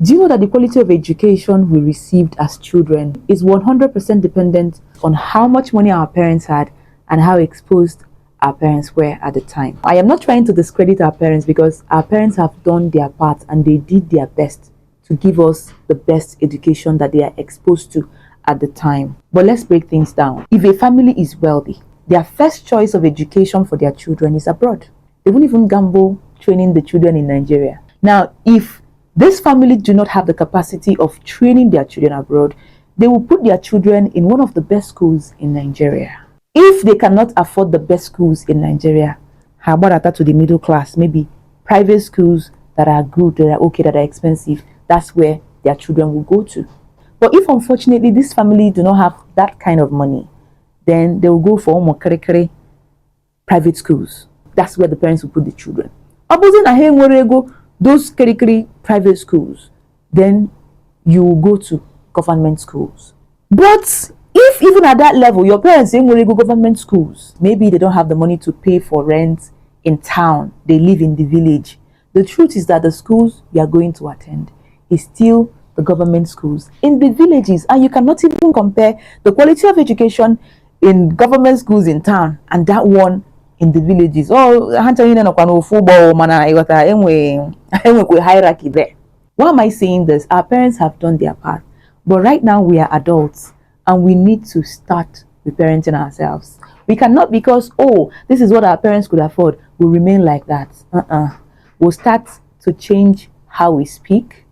Do you know that the quality of education we received as children is 100% dependent on how much money our parents had and how exposed our parents were at the time? I am not trying to discredit our parents, because our parents have done their part and they did their best to give us the best education that they are exposed to at the time. But let's break things down. If a family is wealthy, their first choice of education for their children is abroad. They won't even gamble training the children in Nigeria. Now, if this family do not have the capacity of training their children abroad, they will put their children in one of the best schools in Nigeria. If they cannot afford the best schools in Nigeria, how about that to the middle class? Maybe private schools that are good, that are okay, that are expensive. That's where their children will go to. But if unfortunately this family do not have that kind of money, then they will go for more private schools. That's where the parents will put the children. Those private schools, then you will go to government schools. But if even at that level your parents say go government schools, maybe they don't have the money to pay for rent in town, they live in the village. The truth is that the schools you are going to attend is still the government schools in the villages, and you cannot even compare the quality of education in government schools in town and that one in the villages. Hierarchy there. Why am I saying this? Our parents have done their part, but right now we are adults and we need to start reparenting ourselves. We cannot, because this is what our parents could afford, we'll remain like that. We'll start to change how we speak,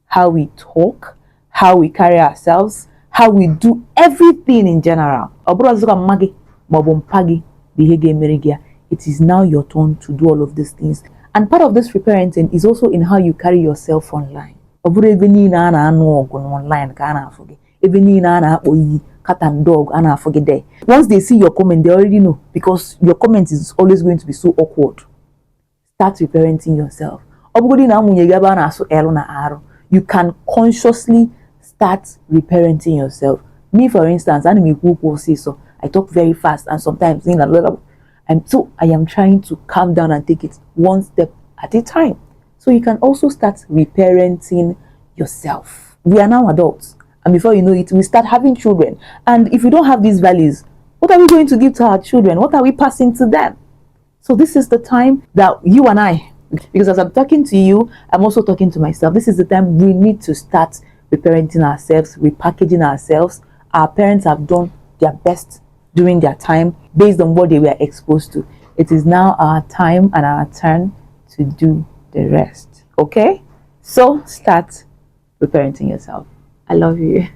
how we talk, how we carry ourselves, how we do everything in general. It is now your turn to do all of these things. And part of this reparenting is also in how you carry yourself online. Cat and dog, and I forget there. Once they see your comment, they already know, because your comment is always going to be so awkward. Start reparenting yourself. You can consciously start reparenting yourself. Me, for instance, I talk very fast, and sometimes I am trying to calm down and take it one step at a time. So you can also start reparenting yourself. We are now adults, and before you know it, we start having children. And if we don't have these values, what are we going to give to our children? What are we passing to them? So this is the time that you and I, because as I'm talking to you, I'm also talking to myself. This is the time we need to start reparenting ourselves, repackaging ourselves. Our parents have done their best during their time based on what they were exposed to. It is now our time and our turn to do the rest. Okay? So start reparenting yourself. I love you.